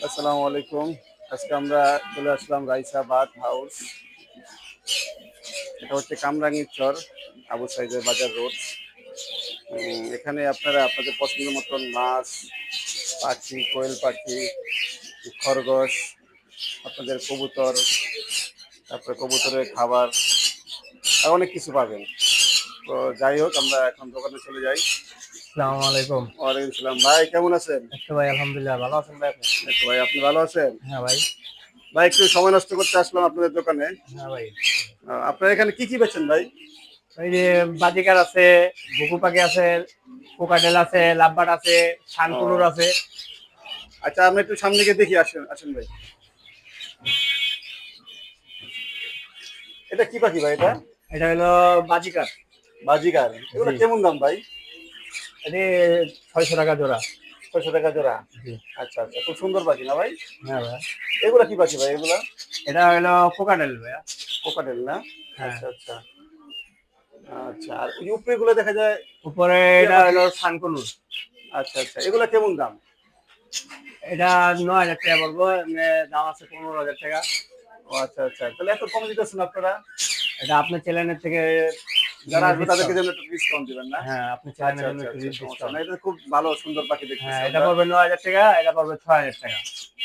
আসসালামু আলাইকুম। আজকে আমরা চলে আসলাম রাইসা বার্ড হাউস। এটা হচ্ছে কামরাঙ্গীরচর, আবু সাইদের বাজার রোড। এখানে আপনারা আপনাদের পছন্দ মতন মাছ, পাখি, কোয়েল পাখি, খরগোশ, আপনাদের কবুতর, তারপরে কবুতরের খাবার আর অনেক কিছু পাবেন। তো যাই হোক, আমরা এখন দোকানে চলে যাই। আসসালামু আলাইকুম। ওয়ালাইকুম আসসালাম। ভাই কেমন আছেন? আচ্ছা ভাই, আলহামদুলিল্লাহ ভালো আছেন ভাই আপনি? এই তো ভাই, আপনি ভালো আছেন? হ্যাঁ ভাই। ভাই একটু সময় নষ্ট করতে আসলাম আপনাদের দোকানে। হ্যাঁ ভাই। আপনারা এখানে কি কি বেচেন ভাই? ওই যে বাজিকার আছে, বুকু পাখি আছে, কোকাটেল আছে, লাভবার্ড আছে, শানকুনুর ও আছে। আচ্ছা, আমরা একটু সামনে গিয়ে দেখি, আসেন আসেন ভাই। এটা কি পাখি ভাই এটা? এটা হলো বাজিকার। বাজিগার। এগুলো জি। কেমন দাম ভাই? এটি 600 টাকা জোড়া। 600 টাকা জোড়া। জি। আচ্ছা আচ্ছা, খুব সুন্দর পাখি না ভাই? হ্যাঁ ভাই। এগুলা কি পাখি ভাই এগুলা? এটা হলো কোকাটেল ভাইয়া। কোকাটেল না? হ্যাঁ। আচ্ছা আচ্ছা। আচ্ছা, আর এই উপরে গুলো দেখা যায় উপরে টিয়া এটা পাখি। হলো শানকুনুর। আচ্ছা আচ্ছা, এগুলা কেমন দাম? এটা 9,000 টাকা পড়বো, এমনি দাম আছে 15,000 টাকা। ও আচ্ছা আচ্ছা, তাহলে এত কম দিতেছেন আপনারা? এটা আপনার চ্যানেলের থেকে যারা আসবে তাদেরকে ডিসকাউন্ট। যেন একটু ডিসকাউন্ট দিবেন না? হ্যাঁ, আপনার আচ্ছা চ্যানেলের জন্য আচ্ছা একটু আচ্ছা, সমস্যা ডিসকাউন্ট। না। এটা খুব ভালো সুন্দর পাখি দেখতেছি হ্যাঁ, এটা আমরা। পড়বে 9,000 টাকা, এটা পড়বে 6,000 টাকা।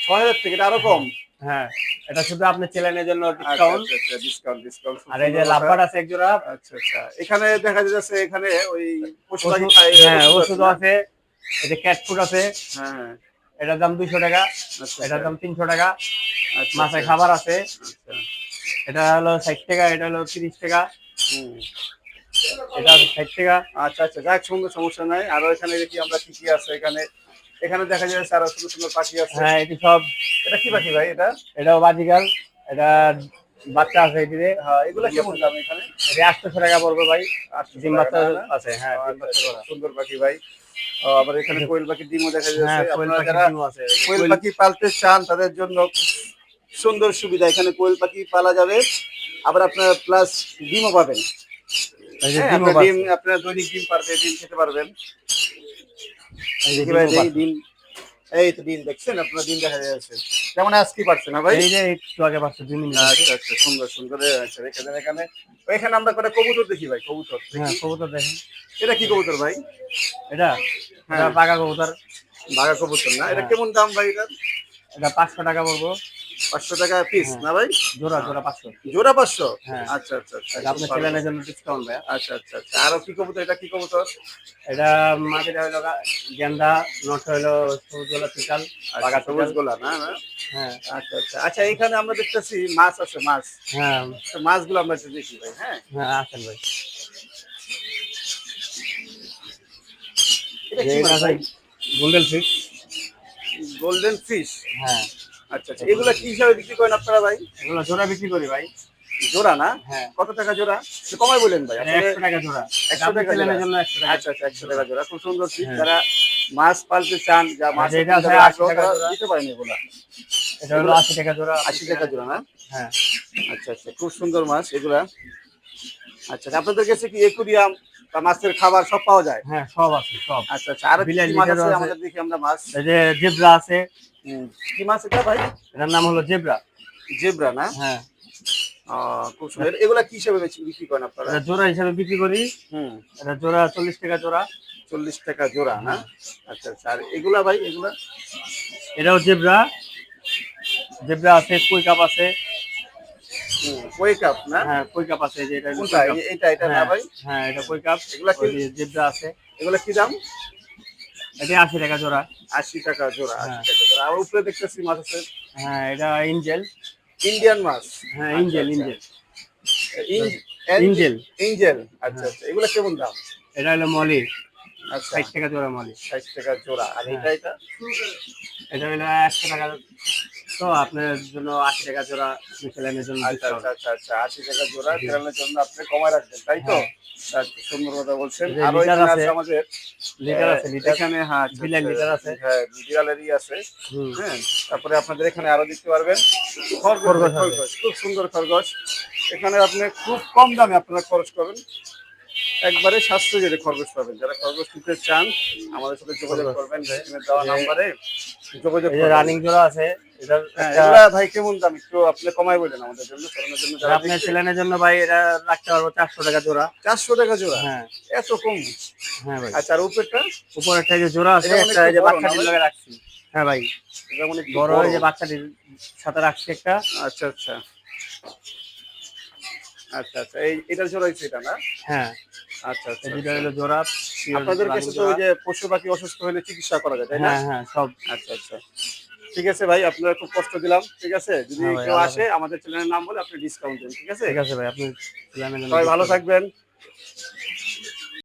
6000 থেকে এটা আরো কম? হ্যাঁ, এটা শুধু আপনার চ্যানেলের জন্য আচ্ছা ডিসকাউন্ট। আচ্ছা আচ্ছা, ডিসকাউন্ট ডিসকাউন্ট, খুব আর এই যে সুন্দর কথা। লাভবার্ড আছে এক জোড়া। আচ্ছা আচ্ছা, এখানে দেখা যাচ্ছে এখানে ওই পশু পাখি ওষুধ, খায়, হ্যাঁ ওষুধ আছে ওষুধও না? আছে। এই যে ক্যাট ফুড আছে, হ্যাঁ হ্যাঁ। এটার দাম 200 টাকা। আচ্ছা এটার আচ্ছা দাম 300 টাকা। আচ্ছা মাছের আচ্ছা খাবার আছে, আচ্ছা। এটা হলো 60 টাকা, এটা হলো 30 টাকা, হুম। এটা হলো 60 টাকা। আচ্ছা আচ্ছা, যাক সুন্দর, সমস্যা নাই। আরো এখানে দেখি আমরা কি কি আছে এখানে। এখানে দেখা যাচ্ছে আরো সুন্দর সুন্দর পাখি আছে। হ্যাঁ, এটি সব। এটা কি পাখি ভাই এটা? এটাও বাজিগাল। এটা বাচ্চা আছে এটিতে। হ্যাঁ, এগুলা ডিম কেমন বাচ্চা, দাম এখানে? এটি 800 টাকা পড়বে ভাই। 800 ডিম টাকা বাচ্চা না না? আছে, হ্যাঁ ডিম আচ্ছা বাচ্চা আচ্ছা, করা। সুন্দর পাখি ভাই। আবার এখানে কোয়েল পাখির ডিমও দেখা যাচ্ছে। হ্যাঁ, কোয়েল আপনারা পাখির যারা ডিমও আছে, এই যে কোয়েল কোয়েল। পাখি পালতে চান তাদের জন্য সুন্দর সুবিধা, এখানে কোয়েল পাখি পালা যাবে। আবার আপনার প্লাস ডিমও পাবেন। এই যে হ্যাঁ, ডিমও আপনার ডিম, পাচ্ছে। আপনার দৈনিক ডিম পারবে, ডিম খেতে পারবেন। এই যে দেখি ভাই, ডিমও দেখি পাচ্ছে। ডিম। এই তো ডিম দেখছেন, আপনার ডিম দেখা যাচ্ছে। যেমন আজকে পারছে না ভাই? এই যে একটু আগে পাচ্ছে, 2 মিনিট আগে। আচ্ছা আচ্ছা, সুন্দর সুন্দর। আচ্ছা, রেখে দেন এখানে। এখানে আমরা কটা কবুতর দেখি ভাই, কবুতর হ্যাঁ, দেখি। কবুতর দেখেন। এটা কি কবুতর ভাই? এটা এটা হ্যাঁ, পাকা কবুতর। বাঘা কবুতর না? এটা হ্যাঁ, কেমন দাম ভাই এটা? এটা 500 টাকা পড়বো। 500 টাকা পিস হ্যাঁ, না ভাই? জোড়া আহ, জোড়া 500। জোড়া 500? হ্যাঁ, আচ্ছা আচ্ছা আচ্ছা, এটা খুব আপনার ভালো। চ্যানেলের জন্য ডিসকাউন্ট ভাইয়া। আচ্ছা আচ্ছা আচ্ছা, আরো কি কবুতর? এটা কি কবুতর? এটা মাটিটা হলো গেন্দা, নট হলো সবুজ গলা চিতাল, আচ্ছা, পাকা সবুজ চিতাল। গোলা না না? হ্যাঁ। আচ্ছা আচ্ছা আচ্ছা, এখানে আমরা দেখতেছি মাছ আছে, মাছ। হ্যাঁ। তো মাছগুলো আমরা একটু দেখি ভাই। হ্যাঁ, হ্যাঁ, আসেন ভাই। এটা যে কি এটা মাছ আছে ভাই? Golden fish. Golden fish. হ্যাঁ, আচ্ছা আচ্ছা, এগুলা কি হিসাবে বিক্রি করেন আপনারা ভাই? এগুলো জোড়া বিক্রি করি ভাই। জোড়া না? হ্যাঁ, কত টাকা জোড়া? একটু কমাই বলেন ভাই এটা আসলে। 100 টাকা জোড়া। এটা 100 আপনার টাকা জোড়া? চ্যানেলের জন্য 100 টাকা আচ্ছা আচ্ছা, 100 টাকা জোড়া। জোড়া, খুব সুন্দর ফিশ। হ্যাঁ। যারা মাছ পালতে চান, যা আর মাছ যেটা আছে যাদের 80 আগ্রহ, টাকা তারা জোড়া। দিতে পারেন এগুলা। এটা হলো এগুলা 80 টাকা জোড়া, আপনার 80 টাকা চ্যানেলের জোড়া জন্য। না? হ্যাঁ। আচ্ছা আচ্ছা, খুব সুন্দর মাছ এগুলা। আচ্ছা আচ্ছা, আপনাদের কাছে কি একুরিয়াম বা মাছের খাবার সব পাওয়া যায়? হ্যাঁ, সব আছে সব। আচ্ছা আচ্ছা, আরো কি বিলের কি মাছ লিটারও আছে আছে। আমাদের দেখি আমরা মাছ। এই যে জেব্রা আছে। হুম, কি মাছ এটা ভাই? এটার নাম হলো জেব্রা। জেব্রা না? হ্যাঁ। খুব সুন্দর। এগুলা কি হিসেবে বিক্রি করেন আপনারা? এটা জোড়া হিসাবে বিক্রি করি। হুম। এটা জোড়া 40 টাকা জোড়া। 40 টাকা জোড়া না? হ্যাঁ। আচ্ছা আচ্ছা, আর এগুলা ভাই এগুলা? এটাও জেব্রা। জেব্রা আছে, কই কাপ আছে। হুম, কই কাপ না? হ্যাঁ, কই কাপ আছে, এই যে এটা হলো কোনটা? কই কাপ। এটা এটা না হ্যাঁ। ভাই? হ্যাঁ, এটা কই কাপ। এগুলা কি? ওই যে জেব্রা আছে। এগুলা কি দাম? এটা 80 টাকা জোড়া। 80 টাকা জোড়া, হ্যাঁ। 80 টাকা জোড়া। আর উপরে দেখতেছি মাছ আছে। হ্যাঁ, এটা ইঞ্জেল। ইন্ডিয়ান মাছ? হ্যাঁ, আচ্ছা ইঞ্জেল আচ্ছা। ইঞ্জেল। এঞ্জেল। ইঞ্জেল। এঞ্জেল, আচ্ছা হ্যাঁ, আচ্ছা, এগুলা কেমন দাম? এটা হলো মলি। আচ্ছা, 60 টাকা জোড়া মলি। 60 টাকা জোড়া। আর হ্যাঁ, এটা এটা? এটা হলো 100 টাকা। তো আপনার জন্য 80 টাকা জোড়া, চ্যানেলের জন্য আচ্ছা ডিসকাউন্ট। আচ্ছা আচ্ছা আচ্ছা, 80 টাকা জোড়া জি। কেরানোর জন্য আপনি কমায় রাখবেন, তাই তো? হ্যাঁ, আচ্ছা, সুন্দর কথা বলছেন। এই যে আরো লিটার এখানে আছে। আছে আমাদের। লিটার আছে, লিটার। এখানে, হ্যাঁ আচ্ছা বিলের আচ্ছা, লিটার আছে। হ্যাঁ বিড়ালেরই আছে। হুম। হ্যাঁ, তারপরে আপনাদের এখানে আরো দেখতে পারবেন খরগোশ, খরগোশ আছে। খরগোশ খুব সুন্দর খরগোশ। এখানে আপনি খুব কম দামে আপনারা খরচ করবেন। একবারে স্বাস্থ্যজের খরগোশ পাবেন। যারা খরগোশ নিতে চান আমাদের সাথে যোগাযোগ খরগোশ। করবেন, স্ক্রিনে দেওয়া নাম্বারে যোগাযোগ এই যে করবেন। রানিং জোড়া আছে, এটার হ্যাঁ, একটা এগুলা ভাই কেমন দাম একটু আপনি কমায় বলেন আমাদের জন্য, চালানোর জন্য যারা আপনার দেখবে। ছেলেনের জন্য ভাই এটা রাখতে পারবো 400 টাকা জোড়া। 400 টাকা জোড়া? হ্যাঁ এত কম? হ্যাঁ ভাই। আচ্ছা, আর উপরেরটা? উপরে একটা এই যে জোড়া আছে, এটা মানে একটা একটু এই যে বড় না বাচ্চাটির ভাই? লগে রাখছি। হ্যাঁ ভাই, এটা মানে একটু বড় বড়। এই যে বাচ্চাটির সাথে রাখছি একটা। আচ্ছা আচ্ছা আচ্ছা আচ্ছা, এটার জোড়া হচ্ছে এটা না? হ্যাঁ, আচ্ছা আচ্ছা এই দুটো আচ্ছা। হলো জোড়া, পিওর আপনাদের রানিং কাছে তো জোড়া। ওই যে পশু পাখি অসুস্থ হলে চিকিৎসা করা যায়, তাই না? হ্যাঁ হ্যাঁ সব। আচ্ছা আচ্ছা, ঠিক আছে ভাই, আপনারা খুব কষ্ট দিলাম। ঠিক আছে, যদি হ্যাঁ ভাই, কেউ আল্লাহ আসে হাফেজ। আমাদের চ্যানেলের নাম বলে আপনি ডিসকাউন্ট দেন। ঠিক আছে, ঠিক আছে ভাই, আপনি ছেলেমেয়ের জন্য সবাই ভালো discount। থাকবেন।